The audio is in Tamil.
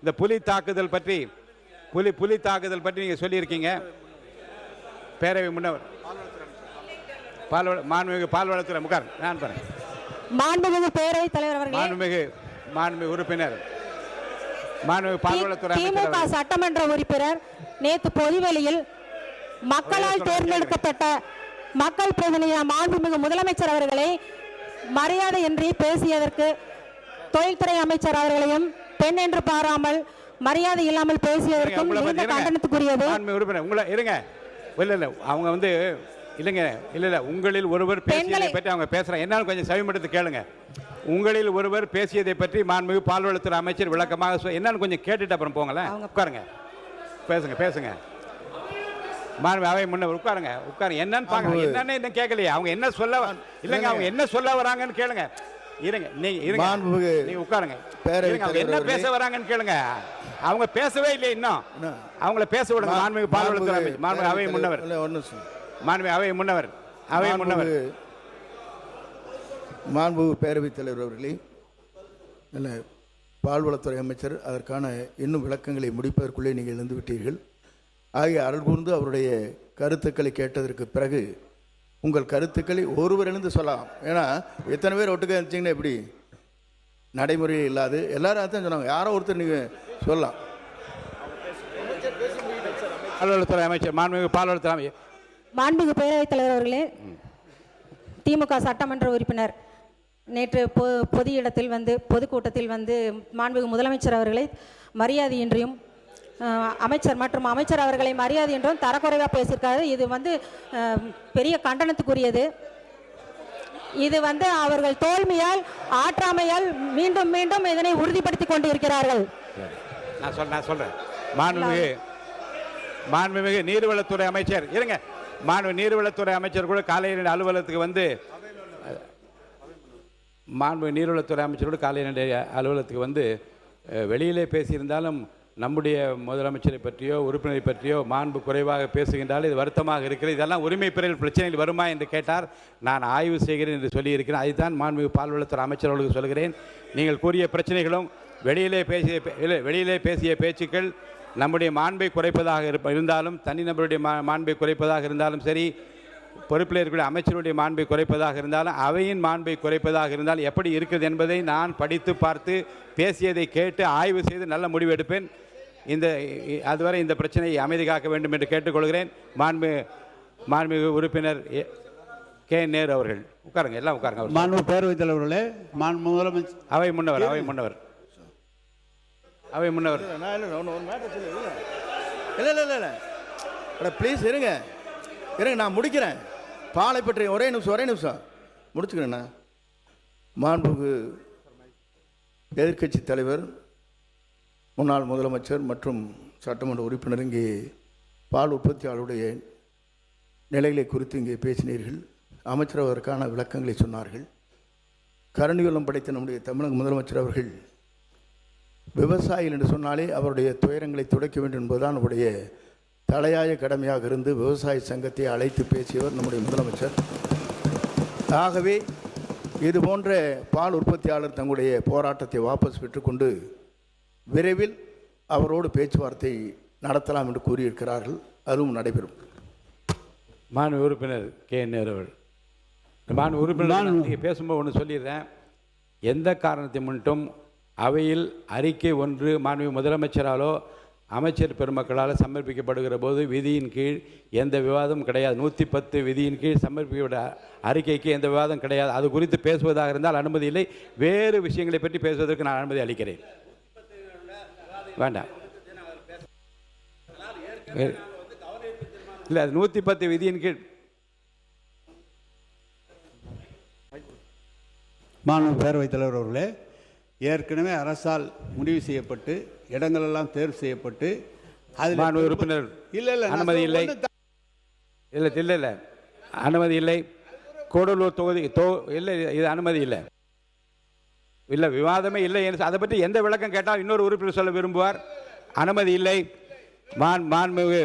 இந்த புலி தாக்குதல் பற்றி நீங்கள் சொல்லியிருக்கீங்க. பேரவை முன்னவர் மாண்புமிகு பால்வளத்துறை முகார் நான் பாருங்க. மாண்புமிகு பேரவைத் தலைவர் அவர்களே, மாண்புமிகு உறுப்பினர், மாண்புமிகு பால்வளத்துறை திமுக சட்டமன்ற உறுப்பினர் நேற்று பொதுவெளியில் மக்களால் தேர்ந்தெடுக்கப்பட்ட மக்கள் பிரதிநிதி மாண்புமிகு முதலமைச்சர் அவர்களை மரியாதையின்றி பேசியதற்கு தொழில்துறை அமைச்சர் அவர்களையும் பெண் என்று பாராமல் மரியாதை இல்லாமல் பேசியதற்கும் கண்டனத்துக்குரியது. உங்களை இருங்க, இல்ல அவங்க வந்து இல்லைங்க, இல்ல உங்களில் ஒருவர் பேசியதை பற்றி அவங்க பேசுறாங்க. என்னாலும் கொஞ்சம் செவிமடுத்து கேளுங்க. உங்களில் ஒருவர் பேசியதை பற்றி மாண்புமிகு பால்வளத்துறை அமைச்சர் விளக்கமாக என்னன்னு கொஞ்சம் கேட்டுட்டு அப்புறம் போங்களேன். உட்காருங்க, பேசுங்க. மாண்பு அவை முன்ன உட்காருங்க. என்னன்னு பாருங்க. என்னன்னு இன்னும் கேட்கலையே. அவங்க என்ன சொல்ல இல்லைங்க, அவங்க என்ன சொல்ல வராங்கன்னு கேளுங்க. இருங்க, நீங்க உட்காருங்க. அவங்க என்ன பேச வராங்கன்னு கேளுங்க. அவங்க பேசவே இல்லை இன்னும். அவங்கள பேச விடுங்க. மாண்புமிகு பால்வளத்துறை அமைச்சர், மாண்புமிகு அவை முன்னவர், மாண்புமிகு பேரவைத் தலைவர் அவர்களே, பால்வளத்துறை அமைச்சர் அதற்கான இன்னும் விளக்கங்களை முடிப்பதற்குள்ளே நீங்கள் இழந்து விட்டீர்கள். ஆகிய அருள் கூர்ந்து அவருடைய கருத்துக்களை கேட்டதற்கு பிறகு உங்கள் கருத்துக்களை ஒருவர் எழுந்து சொல்லலாம். ஏன்னா எத்தனை பேர் ஒட்டுக்க இருந்துச்சிங்கன்னா எப்படி நடைமுறையில் இல்லாது எல்லாரும் அதான் சொன்னாங்க. யாரோ ஒருத்தர் நீங்கள் சொல்லலாம். பால்வளத்துறை அமைச்சர், மாண்புமிகு பேரவைத் தலைவர் அவர்களே, திமுக சட்டமன்ற உறுப்பினர் நேற்று பொது இடத்தில் வந்து பொதுக்கூட்டத்தில் வந்து மாண்புமிகு முதலமைச்சர் அவர்களை மரியாதையின்றியும் அமைச்சர் அவர்களை மரியாதை என்றும் தரக்குறைவாக பேசியிருக்காரு. இது வந்து பெரிய கண்டனத்துக்குரியது. இது வந்து அவர்கள் தோல்மையால் ஆற்றாமையால் மீண்டும் மீண்டும் இதனை உறுதிப்படுத்திக் கொண்டு இருக்கிறார்கள். நான் சொல்றேன். மாண்புமிகு நீர்வளத்துறை அமைச்சர் இருங்க. நீர்வளத்துறை அமைச்சர் கூட காலையில் அலுவலகத்துக்கு வந்து நீர்வளத்துறை அமைச்சர் கூட காலையில் அலுவலகத்துக்கு வந்து வெளியிலே பேசியிருந்தாலும் நம்முடைய முதலமைச்சரை பற்றியோ உறுப்பினரை பற்றியோ மாண்பு குறைவாக பேசுகின்றால் இது வருத்தமாக இருக்கிறது. இதெல்லாம் உரிமை பெறல் பிரச்சனைகள் வருமா என்று கேட்டார். நான் ஆய்வு செய்கிறேன் என்று சொல்லியிருக்கிறேன். அதுதான் மாண்புமிகு பால்வளத்துறை அமைச்சர் அவர்களுக்கு சொல்கிறேன். நீங்கள் கூறிய பிரச்சனைகளும் வெளியிலே பேசிய பேச்சுக்கள் நம்முடைய மாண்பை குறைப்பதாக இருந்தாலும், தனிநபருடைய மாண்பை குறைப்பதாக இருந்தாலும் சரி, பொறுப்பில் இருக்கக்கூடிய அமைச்சருடைய மாண்பை குறைப்பதாக இருந்தாலும், அவையின் மாண்பை குறைப்பதாக இருந்தால் எப்படி இருக்குது என்பதை நான் படித்து பார்த்து பேசியதை கேட்டு ஆய்வு செய்து நல்ல முடிவு எடுப்பேன். அதுவரை இந்த பிரச்சனையை அமைதி காக்க வேண்டும் என்று கேட்டுக்கொள்கிறேன். மாண்புமிகு உறுப்பினர் கே நேரு அவர்கள் உட்காருங்க. எல்லாம் உட்காருங்க. மாண்பு பேரவைத் தலைவர்களே, முதலமைச்சர், அவை முன்னவர் ப்ளீஸ் இருங்க, நான் முடிக்கிறேன். பாலை பற்றி ஒரே நிமிஷம் முடிச்சுக்கிறேண்ணா. மாண்புமிகு எதிர்க்கட்சி தலைவர், முன்னாள் முதலமைச்சர் மற்றும் சட்டமன்ற உறுப்பினர் இங்கே பால் உற்பத்தியாளருடைய நிலைகளை குறித்து இங்கே பேசினீர்கள். அமைச்சர் அதற்கான விளக்கங்களை சொன்னார்கள். கருணையுள்ளம் படைத்த நம்முடைய தமிழக முதலமைச்சர் அவர்கள் விவசாயிகள் என்று சொன்னாலே அவருடைய துயரங்களை துடைக்க வேண்டும் என்பதுதான் அவருடைய தலையாய கடமையாக இருந்து விவசாய சங்கத்தை அழைத்து பேசியவர் நம்முடைய முதலமைச்சர். ஆகவே இது போன்ற பால் உற்பத்தியாளர் தங்களுடைய போராட்டத்தை வாபஸ் பெற்றுக்கொண்டு விரைவில் அவரோடு பேச்சுவார்த்தை நடத்தலாம் என்று கூறியிருக்கிறார்கள். அதுவும் நடைபெறும். மாண்பு உறுப்பினர் கே நேரு அவர்கள், மாண்பு உறுப்பினர் நீங்கள் பேசும்போது ஒன்று சொல்லிடுறேன். எந்த காரணத்தை முன்னிட்டும் அவையில் அறிக்கை ஒன்று மாண்பு முதலமைச்சராலோ அமைச்சர் பெருமக்களால் சமர்ப்பிக்கப்படுகிற போது விதியின் கீழ் எந்த விவாதமும் கிடையாது. 110 விதியின் கீழ் சமர்ப்பிக்கப்பட்ட அறிக்கைக்கு எந்த விவாதம் கிடையாது. அது குறித்து பேசுவதாக இருந்தால் அனுமதி இல்லை. வேறு விஷயங்களை பற்றி பேசுவதற்கு நான் அனுமதி அளிக்கிறேன். வேண்டாம், இல்லை, அது 110 விதியின் கீழ். மாண்பு பேரவைத் தலைவர் அவர்களே, ஏற்கனவே அரசால் முடிவு செய்யப்பட்டு இடங்களெல்லாம் தேர்வு செய்யப்பட்டு அதில் உறுப்பினர் அனுமதி இல்லை, அனுமதி இல்லை. கூடலூர் தொகுதி இல்லை, இது அனுமதி இல்லை, விவாதமே இல்லை. அதை பற்றி எந்த விளக்கம் கேட்டால் இன்னொரு உறுப்பினர் சொல்ல விரும்புவார். அனுமதி இல்லை. மாண்புமிகு